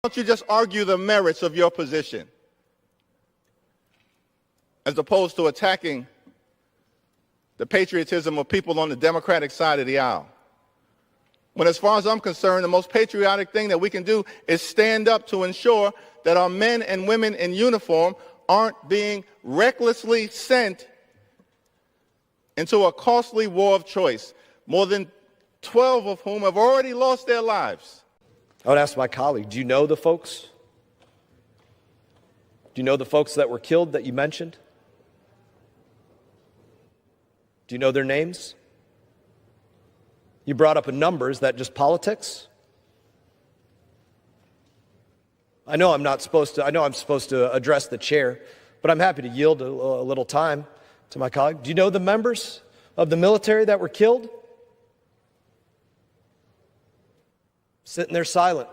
Why don't you just argue the merits of your position as opposed to attacking the patriotism of people on the Democratic side of the aisle? When, as far as I'm concerned, the most patriotic thing that we can do is stand up to ensure that our men and women in uniform aren't being recklessly sent into a costly war of choice, more than 12 of whom have already lost their lives. I would ask my colleague, do you know the folks? Do you know the folks that were killed that you mentioned? Do you know their names? You brought up a number. Is that just politics? I know I'm supposed to address the chair, but I'm happy to yield a little time to my colleague. Do you know the members of the military that were killed? Sitting there silent,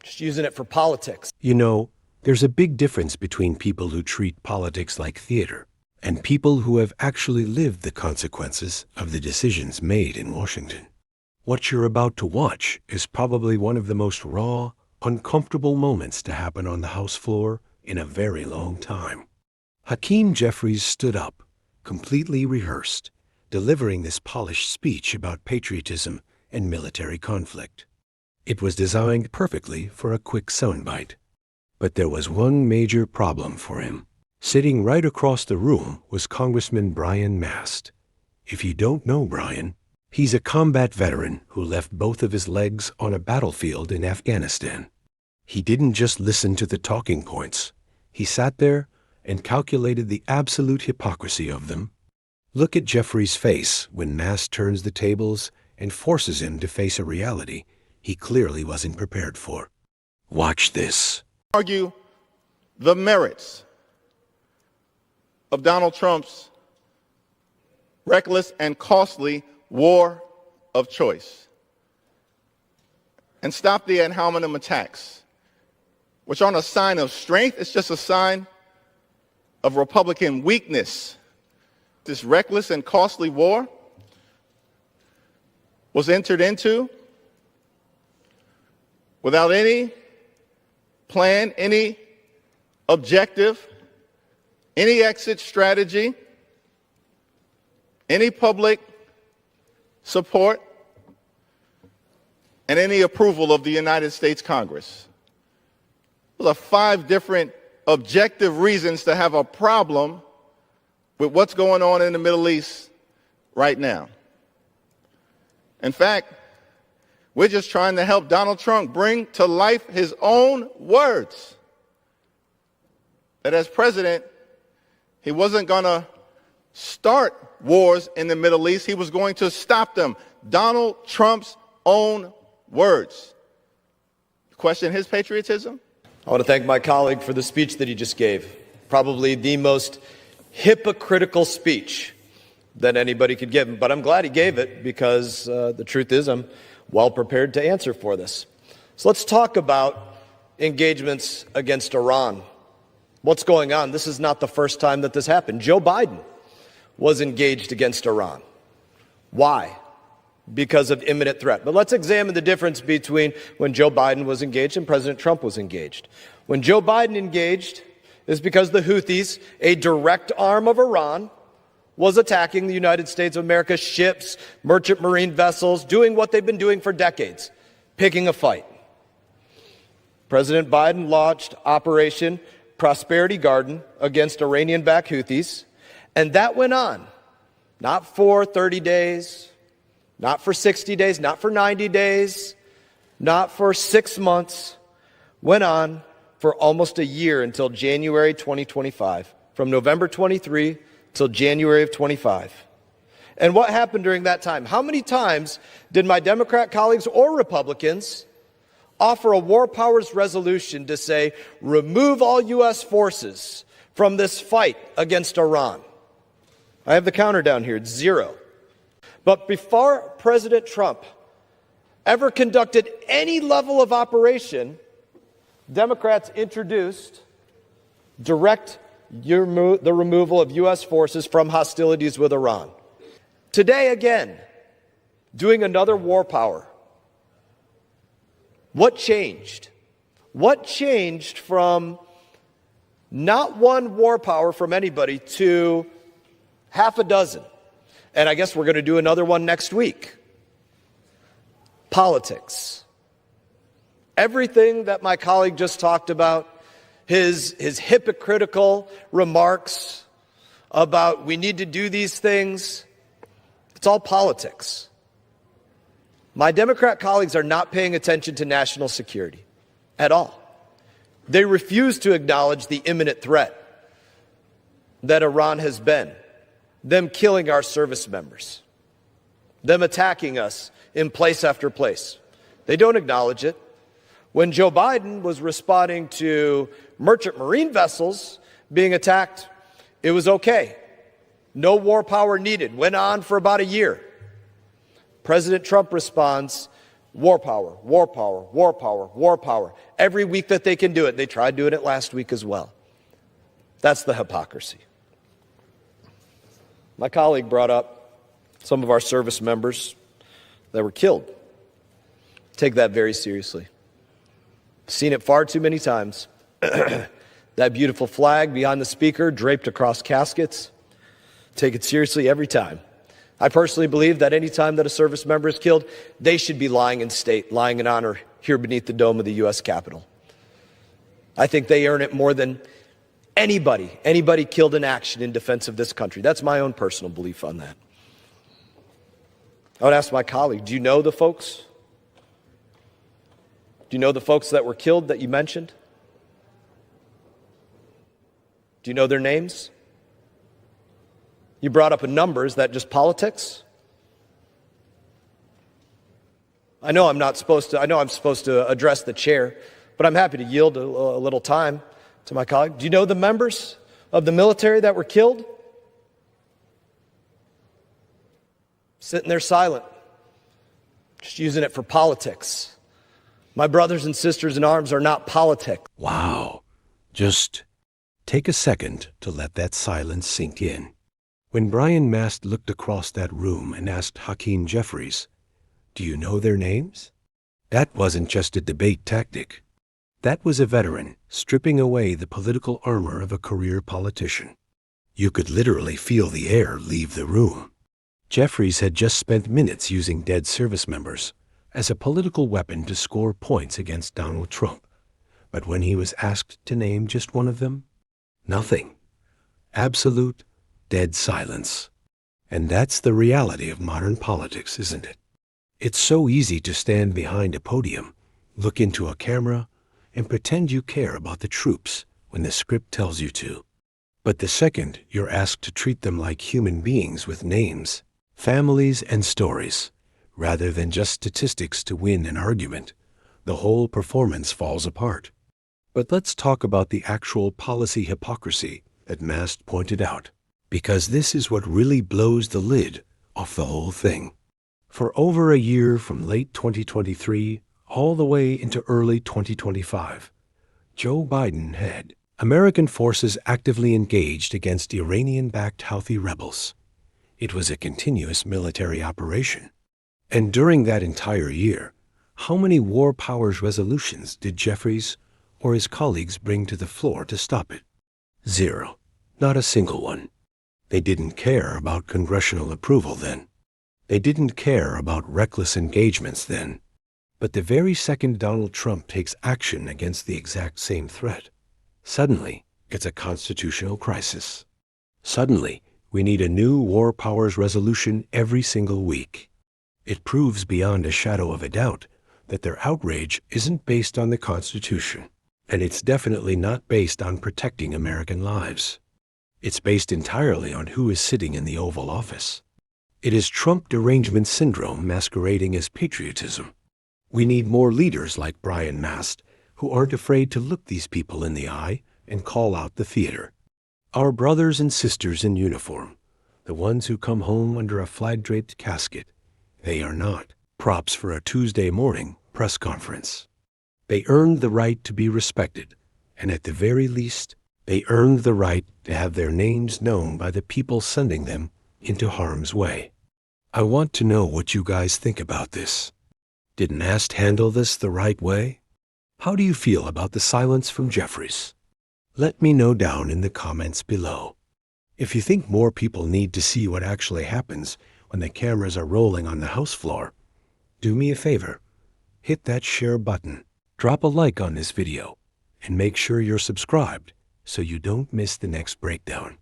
just using it for politics. You know, there's a big difference between people who treat politics like theater and people who have actually lived the consequences of the decisions made in Washington. What you're about to watch is probably one of the most raw, uncomfortable moments to happen on the House floor in a very long time. Hakeem Jeffries stood up, completely rehearsed, delivering this polished speech about patriotism and military conflict. It was designed perfectly for a quick soundbite. But there was one major problem for him. Sitting right across the room was Congressman Brian Mast. If you don't know Brian, he's a combat veteran who left both of his legs on a battlefield in Afghanistan. He didn't just listen to the talking points. He sat there and calculated the absolute hypocrisy of them. Look at Jeffries' face when Mast turns the tables and forces him to face a reality he clearly wasn't prepared for. Watch this. Argue the merits of Donald Trump's reckless and costly war of choice and stop the ad hominem attacks, which aren't a sign of strength. It's just a sign of Republican weakness. This reckless and costly war was entered into without any plan, any objective, any exit strategy, any public support, and any approval of the United States Congress. Those are 5 different objective reasons to have a problem with what's going on in the Middle East right now. In fact, we're just trying to help Donald Trump bring to life his own words that as president, he wasn't going to start wars in the Middle East. He was going to stop them. Donald Trump's own words. Question his patriotism? I want to thank my colleague for the speech that he just gave. Probably the most hypocritical speech that anybody could give him. But I'm glad he gave it because the truth is I'm well prepared to answer for this. So let's talk about engagements against Iran. What's going on? This is not the first time that this happened. Joe Biden was engaged against Iran. Why? Because of imminent threat. But let's examine the difference between when Joe Biden was engaged and President Trump was engaged. When Joe Biden engaged is because the Houthis, a direct arm of Iran, was attacking the United States of America's ships, merchant marine vessels, doing what they've been doing for decades, picking a fight. President Biden launched Operation Prosperity Garden against Iranian-backed Houthis, and that went on, not for 30 days, not for 60 days, not for 90 days, not for 6 months, went on for almost a year until January 2025, from November 23 till January of 25. And what happened during that time? How many times did my Democrat colleagues or Republicans offer a war powers resolution to say, remove all U.S. forces from this fight against Iran? I have the counter down here, it's 0. But before President Trump ever conducted any level of operation, Democrats introduced the removal of U.S. forces from hostilities with Iran. Today, again, doing another war power. What changed? What changed from not one war power from anybody to half a dozen? And I guess we're going to do another one next week. Politics. Everything that my colleague just talked about, his hypocritical remarks about we need to do these things, it's all politics. My Democrat colleagues are not paying attention to national security at all. They refuse to acknowledge the imminent threat that Iran has been, them killing our service members, them attacking us in place after place. They don't acknowledge it. When Joe Biden was responding to merchant marine vessels being attacked, it was okay. No war power needed. Went on for about a year. President Trump responds, war power, war power, war power, war power. Every week that they can do it. They tried doing it last week as well. That's the hypocrisy. My colleague brought up some of our service members that were killed. Take that very seriously. Seen it far too many times. That beautiful flag behind the speaker draped across caskets. Take it seriously every time. I personally believe that any time that a service member is killed, they should be lying in state, lying in honor here beneath the dome of the U.S. Capitol. I think they earn it more than anybody killed in action in defense of this country. That's my own personal belief on that. I would ask my colleague, do you know the folks? Do you know the folks that were killed that you mentioned? Do you know their names? You brought up a number. Is that just politics? I know I'm supposed to address the chair, but I'm happy to yield a little time to my colleague. Do you know the members of the military that were killed? Sitting there silent, just using it for politics. My brothers and sisters in arms are not politics. Wow. Just take a second to let that silence sink in. When Brian Mast looked across that room and asked Hakeem Jeffries, "Do you know their names?" That wasn't just a debate tactic. That was a veteran stripping away the political armor of a career politician. You could literally feel the air leave the room. Jeffries had just spent minutes using dead service members as a political weapon to score points against Donald Trump. But when he was asked to name just one of them, nothing. Absolute, dead silence. And that's the reality of modern politics, isn't it? It's so easy to stand behind a podium, look into a camera, and pretend you care about the troops when the script tells you to. But the second you're asked to treat them like human beings with names, families, and stories, rather than just statistics to win an argument, the whole performance falls apart. But let's talk about the actual policy hypocrisy that Mast pointed out, because this is what really blows the lid off the whole thing. For over a year, from late 2023 all the way into early 2025, Joe Biden had American forces actively engaged against Iranian-backed Houthi rebels. It was a continuous military operation. And during that entire year, how many war powers resolutions did Jeffries or his colleagues bring to the floor to stop it? Zero. Not a single one. They didn't care about congressional approval then. They didn't care about reckless engagements then. But the very second Donald Trump takes action against the exact same threat, suddenly it's a constitutional crisis. Suddenly, we need a new war powers resolution every single week. It proves beyond a shadow of a doubt that their outrage isn't based on the Constitution, and it's definitely not based on protecting American lives. It's based entirely on who is sitting in the Oval Office. It is Trump derangement syndrome masquerading as patriotism. We need more leaders like Brian Mast, who aren't afraid to look these people in the eye and call out the theater. Our brothers and sisters in uniform, the ones who come home under a flag-draped casket, they are not props for a Tuesday morning press conference. They earned the right to be respected, and at the very least, they earned the right to have their names known by the people sending them into harm's way. I want to know what you guys think about this. Did Mast handle this the right way? How do you feel about the silence from Jeffries? Let me know down in the comments below. If you think more people need to see what actually happens when the cameras are rolling on the House floor, do me a favor. Hit that share button, drop a like on this video, and make sure you're subscribed so you don't miss the next breakdown.